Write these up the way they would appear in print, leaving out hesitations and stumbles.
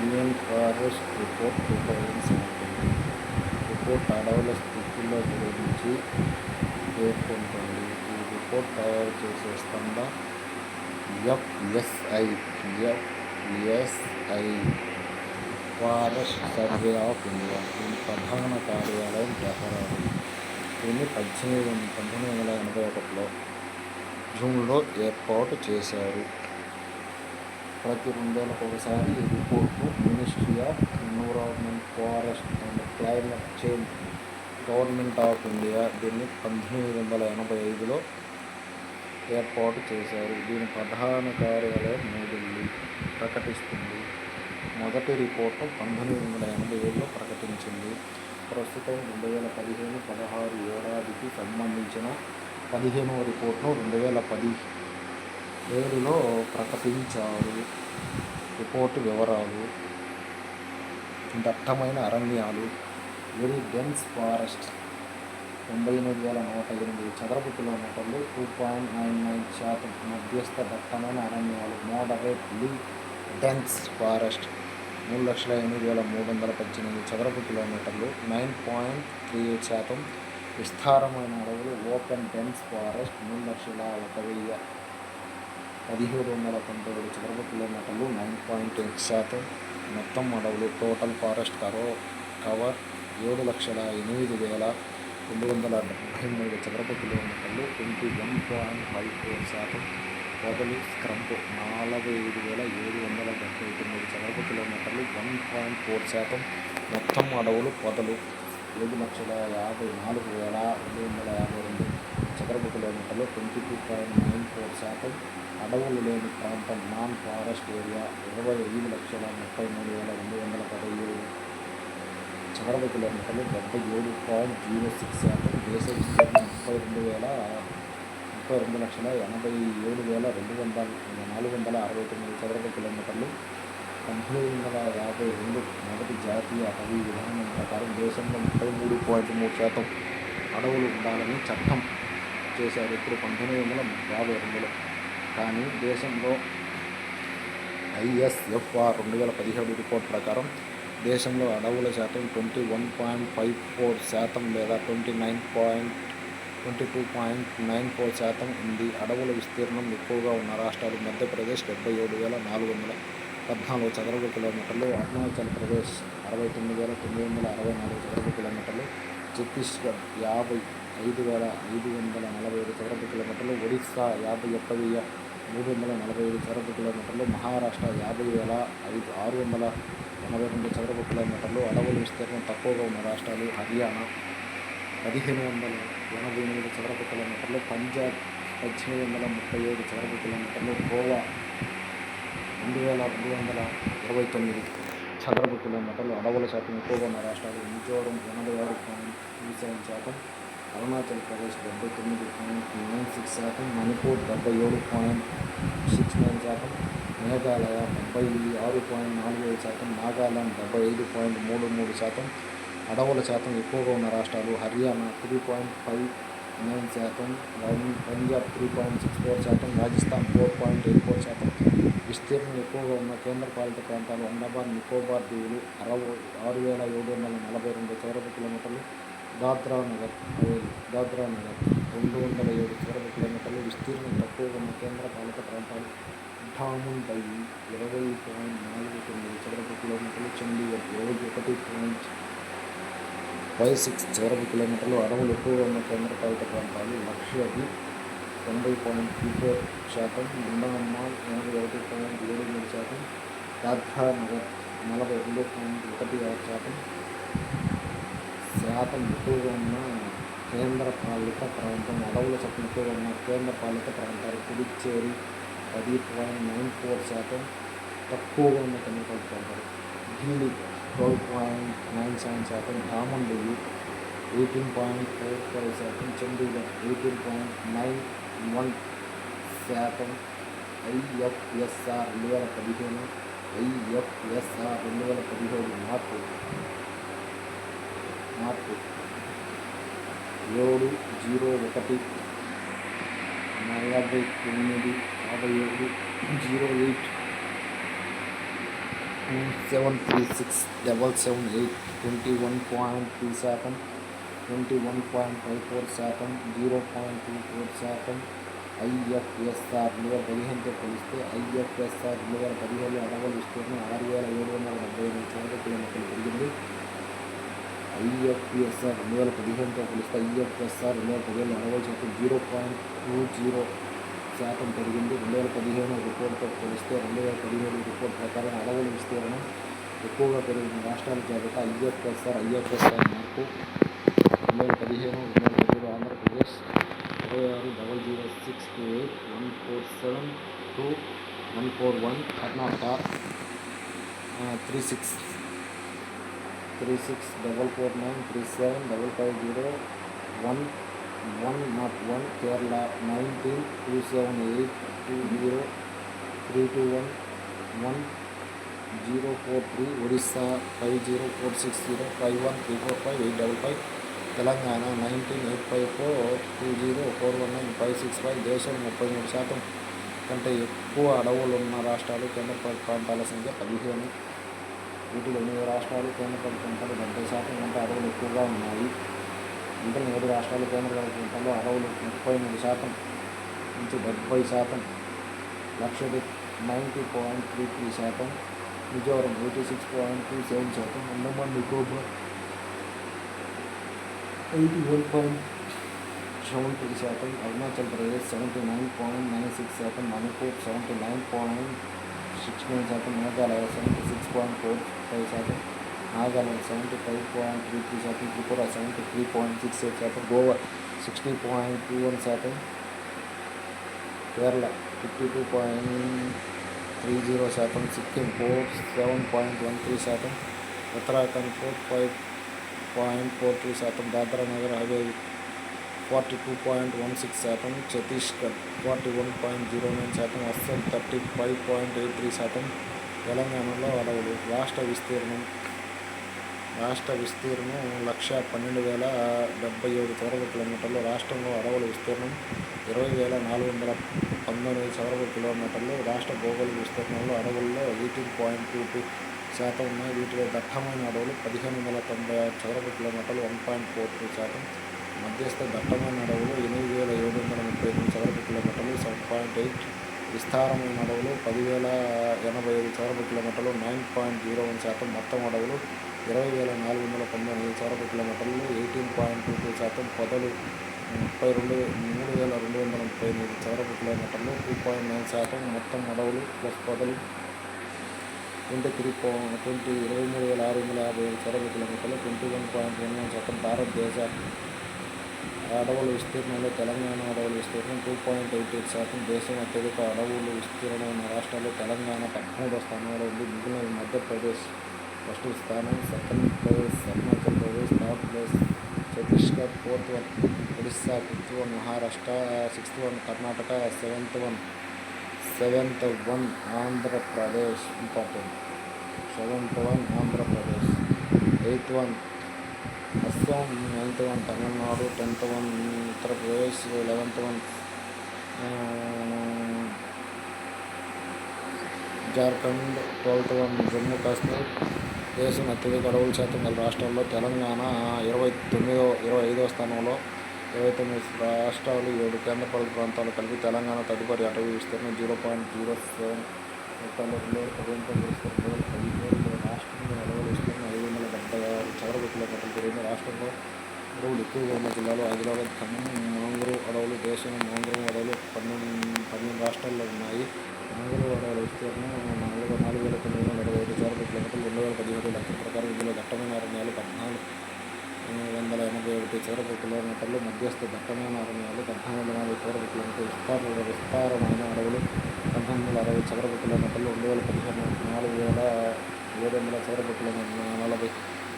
Indian forest report 2017 report అడవుల స్థితిలో గురించి పేర్కొంటుంది. ఈ రిపోర్ట్ తయారు చేసే సంస్థ FSI forest survey of India. దీని ప్రధాన కార్యాలయం డెహ్రాడూన్. దీన్ని 1981లో జూన్లో ఏర్పాటు చేశారు. ప్రతి 2 ఏళ్లకు ఒకసారి ఈ రిపోర్ట్ను ministry of environment, forest and climate change, government of India దీన్ని 1985లో ఏర్పాటు చేశారు. దీని ప్రధాన కార్యాలయం న్యూఢిల్లీ ప్రకటిస్తుంది. మొదటి రిపోర్టు 1987లో ప్రకటించింది. ప్రస్తుతం 2015-16 ఏడాదికి సంబంధించిన 15వ రిపోర్ట్ను 2017లో ప్రకటించారు. రిపోర్టు వివరాలు: దట్టమైన అరణ్యాలు, వెరీ డెన్స్ ఫారెస్ట్ 98,108 చదరపు కిలోమీటర్లు 2.99%. మధ్యస్థ దట్టమైన అరణ్యాలు, మోడరేట్లీ డెన్స్ ఫారెస్ట్ 3,08,318 చదరపు కిలోమీటర్లు 9.38%. విస్తారమైన అడవులు, ఓపెన్ డెన్స్ ఫారెస్ట్ 3,01,1797 చదరపు కిలోమీటర్లు 9.8%. మొత్తం అడవులు, టోటల్ ఫారెస్ట్ కవర్ 7,08,273 చదరపు కిలోమీటర్లు 21.54%. పొదలు, స్క్రబ్ 45,779 చదరపు కిలోమీటర్లు 1.4%. మొత్తం అడవులు, పొదలు 7,54,252 చదరపు కిలోమీటర్లు 22.94%. అడవులు లేని ప్రాంతం నాన్ ఫారెస్ట్ ఏరియా 25,33,217 చదరపు కిలోమీటర్లు 77.06%. దేశ విస్తీర్ణం 32,87,469 చదరపు కిలోమీటర్లు 1952 మొదటి జాతీయ అటవీ విధానం ప్రకారం దేశంలో 33.3% అడవులు ఉండాలని చట్టం చేశారు. ఇప్పుడు 1952లో. కానీ దేశంలో ఐఎస్ఎఫ్ఆర్ 2017 రిపోర్ట్ ప్రకారం దేశంలో అడవుల శాతం 21.54% లేదా 22.94% ఉంది. అడవుల విస్తీర్ణం ఎక్కువగా ఉన్న రాష్ట్రాలు: మధ్యప్రదేశ్ 77,414 చదరపు కిలోమీటర్లు, అరుణాచల్ ప్రదేశ్ 69,964 చదరపు కిలోమీటర్లు, ఛత్తీస్గఢ్ 55,547 చదరపు కిలోమీటర్లు, ఒడిస్సా 51,345 చదరపు కిలోమీటర్లు, మహారాష్ట్ర 50,682 చదరపు కిలోమీటర్లు. అడవుల విస్తీర్ణం తక్కువగా ఉన్న రాష్ట్రాలు: హర్యానా 1,588 చదరపు కిలోమీటర్లు, పంజాబ్ 1,837 చదరపు కిలోమీటర్లు, గోవా 2,229 చదరపు కిలోమీటర్లు. అడవుల శాతం ఎక్కువగా ఉన్న రాష్ట్రాలు: మిజోరం 86.37%, అరుణాచల్ ప్రదేశ్ 79.96%, మణిపూర్ 77.69%, మేఘాలయ 76.45%, నాగాలాండ్ 75.33%. అడవుల శాతం ఎక్కువగా ఉన్న రాష్ట్రాలు: హర్యానా 3.59%, పంజాబ్ 3.64%, రాజస్థాన్ 4.84%. విస్తీర్ణం ఎక్కువగా ఉన్న కేంద్రపాలిత ప్రాంతాలు: అండమాన్ నికోబార్ దీవులు 6,742 చదరపు కిలోమీటర్లు, దాద్రా నగర్ 207 చదరపు కిలోమీటర్లు. విస్తీర్ణం తక్కువగా ఉన్న కేంద్రపాలిత ప్రాంతాలు: డామన్ డయ్యూ 20.49 చదరపు కిలోమీటర్లు, చండీగఢ్ 21.56 చదరపు కిలోమీటర్లు. అడవులు ఎక్కువగా ఉన్న కేంద్రపాలిత ప్రాంతాలు: లక్షద్వీప్ 90.34%, అండమాన్ 81.73%, దాద్రా నగర్ 42.16%. శాతం ఎక్కువగా ఉన్న కేంద్రపాలిత ప్రాంతం: అడవుల శాతం ఎక్కువగా ఉన్న కేంద్రపాలిత ప్రాంతాలు: పుదుచ్చేరి 10.94%, తక్కువగా ఉన్న కేంద్రపాలిత ప్రాంతాలు: ఢిల్లీ 12.97%, డామన్ డయ్యూ 18.45%, చండీగఢ్ 18.91%. ఐఎఫ్ఎస్ఆర్ 2015 మార్పు 7/01/49/57/08 736,778 21.3%, 21.54%, 0.24%. ఐఎఫ్ఎస్ఆర్ విలువ 15తో పోలిస్తే ఐఎఫ్ఎస్ఆర్ విలువ 17 అడవుల విస్తీర్ణం 6,778 చదరపు కిలోమీటర్లు పెరిగింది. ఐఎఫ్ఎస్ఆర్ 2015తో పోలిస్తే ఐఎఫ్ఎస్ఆర్ 2017 అడవుల శాతం 0.20% పెరిగింది. 2015 రిపోర్టుతో పోలిస్తే 2017 రిపోర్ట్ ప్రకారం అడవుల విస్తీర్ణం ఎక్కువగా పెరిగిన రాష్ట్రాల జాబితా ఐఎఫ్ఎస్ఆర్ మార్పు 2015 ఆంధ్రప్రదేశ్ 26,00628,147,2,141, కర్ణాటక 36,449,37,550,101, కేరళ 19,278,203,211,043, ఒడిస్సా 50,460,51,345,855, తెలంగాణ 19,854,20,419,565. దేశం 33% కంటే ఎక్కువ అడవులున్న రాష్ట్రాలు కేంద్రపాలిత ప్రాంతాల సంఖ్య 15. వీటిలో 8 రాష్ట్రాలు కేంద్రపాలిత ప్రాంతాలు 70% కంటే అడవులు ఎక్కువగా ఉన్నాయి. మిగిలిన 7 రాష్ట్రాలు కేంద్రపాలిత ప్రాంతాల్లో అడవులు 33% నుంచి 70%, లక్షద్వీప్ 90.33%, మిజోరం 86.27%, అండమాన్ నికోబార్ 81.73%, అరుణాచల్ ప్రదేశ్ 79.96%, మణిపూర్ 79.69%, మేఘాలయ 76.45%, నాగాలాండ్ 75.33%, త్రిపుర 73.68%, గోవా 60.21%, కేరళ 52.30%, సిక్కిం 7.13%, ఉత్తరాఖండ్ 45.43%, దాద్రా నగర్ హవేలీ 42.16%, ఛత్తీస్గఢ్ 41.09%, అస్సాం 35.83%. తెలంగాణలో అడవులు. రాష్ట్ర విస్తీర్ణం 1,12,077 చదరపు కిలోమీటర్లు. రాష్ట్రంలో అడవుల విస్తీర్ణం 20,419 చదరపు కిలోమీటర్లు. రాష్ట్ర భౌగోళిక విస్తీర్ణంలో అడవుల్లో 18.22% ఉన్నాయి. వీటిలో దట్టమైన అడవులు 1,596 చదరపు కిలోమీటర్లు 1.43%, మధ్యస్థ దట్టమైన అడవులు 8,738 చదరపు కిలోమీటర్లు 7.8%, విస్తారమైన అడవులు 10,085 చదరపు కిలోమీటర్లు 9.01%, మొత్తం అడవులు 20,419 చదరపు కిలోమీటర్లు 18.22%, పొదలు 3,238 చదరపు కిలోమీటర్లు 2.9%, మొత్తం అడవులు ప్లస్ పొదలు 23,657 చదరపు కిలోమీటర్లు 21.11%. భారతదేశ అడవుల విస్తీర్ణంలో తెలంగాణ అడవుల విస్తీర్ణం 2.88%. దేశం అత్యధిక అడవులు విస్తీర్ణం ఉన్న రాష్ట్రాల్లో తెలంగాణ 13వ స్థానంలో ఉంది. మిగిలిన మధ్యప్రదేశ్ ఫస్ట్ స్థానం, second place Arunachal Pradesh, third place Chhattisgarh, 4th 1 Odisha, 5th 1 Maharashtra, 6th 1 Karnataka, 7th 1 Andhra Pradesh, important 7th 1 Andhra Pradesh, 8th 1 Assam, 9th 1 Tamil Nadu, 10th 1 Uttar Pradesh, 11th 1 Jharkhand, 12th 1 Jammu Kashmir. దేశం అత్యధిక అడవుల శాతం గల రాష్ట్రాల్లో తెలంగాణ 25వ స్థానంలో. 29 రాష్ట్రాలు, 7 కేంద్రపాలిత ప్రాంతాలు కలిపి తెలంగాణ తదుపరి. అటవీ విస్తీర్ణం 0.07 హెక్టార్లు. 2015 రాష్ట్రంలో అడవుల విస్తీర్ణం 576 చదరపు కిలోమీటర్లు పెరిగింది. రాష్ట్రంలో అడవులు ఎక్కువగా ఉన్న జిల్లాలు ఆదిలాబాద్, ఖమ్మం. మాంగ్రోవ్ అడవులు. దేశంలో మాంగ్రోవ్ అడవులు 12 రాష్ట్రాల్లో ఉన్నాయి. మాంగ్రోవ్ అడవుల విస్తీర్ణం 4,925 చదరపు కిలోమీటర్లు. 2017 లెక్కల ప్రకారం ఇందులో దట్టమైన అరణ్యాలు 1,481 చదరపు కిలోమీటర్లు, మధ్యస్థ దట్టమైన అరణ్యాలు 1,840 చదరపు కిలోమీటర్లు, విస్తారమైన అడవులు 1,960 చదరపు కిలోమీటర్లు. 2015 4,700 చదరపు కిలోమీటర్లు, 40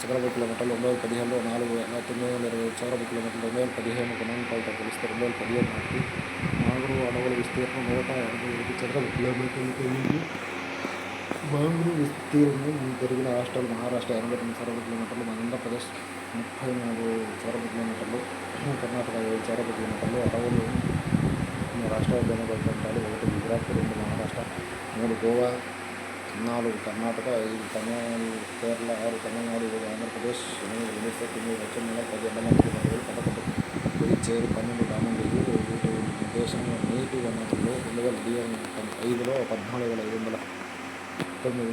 చదరపు కిలోమీటర్లు. 2015లో 4,920 చదరపు కిలోమీటర్లు. 2015 గణాంకాలతో పోలిస్తే 2017 నాటికి మాంగ్రోవ్ అడవుల విస్తీర్ణం 181 చదరపు కిలోమీటర్లు పెరిగింది. మాంగ్రోవ్ విస్తీర్ణం పెరిగిన రాష్ట్రాలు మహారాష్ట్ర 89 చదరపు కిలోమీటర్లు, ఆంధ్రప్రదేశ్ 34 చదరపు కిలోమీటర్లు, కర్ణాటక 7 చదరపు కిలోమీటర్లు. అడవులు రాష్ట్రాల కేంద్రపాలిత ప్రాంతాలు: 1 గుజరాత్, 2 మహారాష్ట్ర, 3 గోవా, 4 కర్ణాటక, 5 తమిళనాడు, కేరళ, 6 తమిళనాడు, 7 ఆంధ్రప్రదేశ్, 8 ఒడిశా, 9 పశ్చిమ బెంగాల్, 10 అండమాన్ నికోబార్, 11 పుదుచ్చేరి, 12 డామన్ దిగువ. వీటి దేశంలో నీటి వనరులు 2005లో 14,509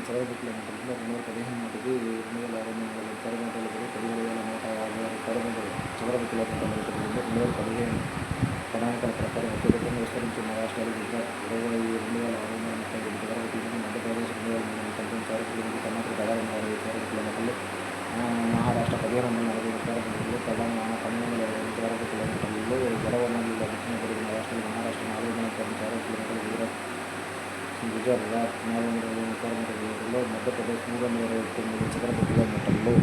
చదరపు కిలోమీటర్లు, 2015 నాటికి 2,63 చదరపు కిలోమీటర్లు, 17,156 చదరపు కిలోమీటర్లు పెరిగింది. 2015 గణాంకాల ప్రకారం అత్యధికంగా విస్తరించిన రాష్ట్రాలు గుజరాత్ 2,635 చదరపు కిలోమీటర్లు, మధ్యప్రదేశ్ 2,319 చదరపు కిలోమీటర్లు, కర్ణాటక 16,160 చదరపు కిలోమీటర్లు, మహారాష్ట్ర 1,540 చదరపు కిలోమీటర్లు, తెలంగాణ 1,225 చదరపు కిలోమీటర్లు. జలవనరుల దక్షిణ పొరుగున రాష్ట్రాలు మహారాష్ట్ర 410 చదరపు కిలోమీటర్లు, గుజరాత్ 420 చదరపు కిలోమీటర్లు, మధ్యప్రదేశ్ 329 చదరపు కిలోమీటర్లు.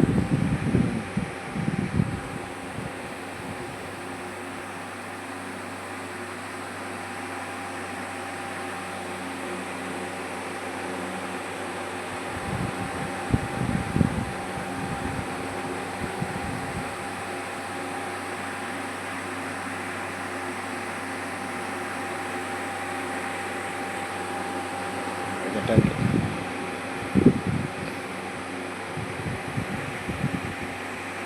Thank you.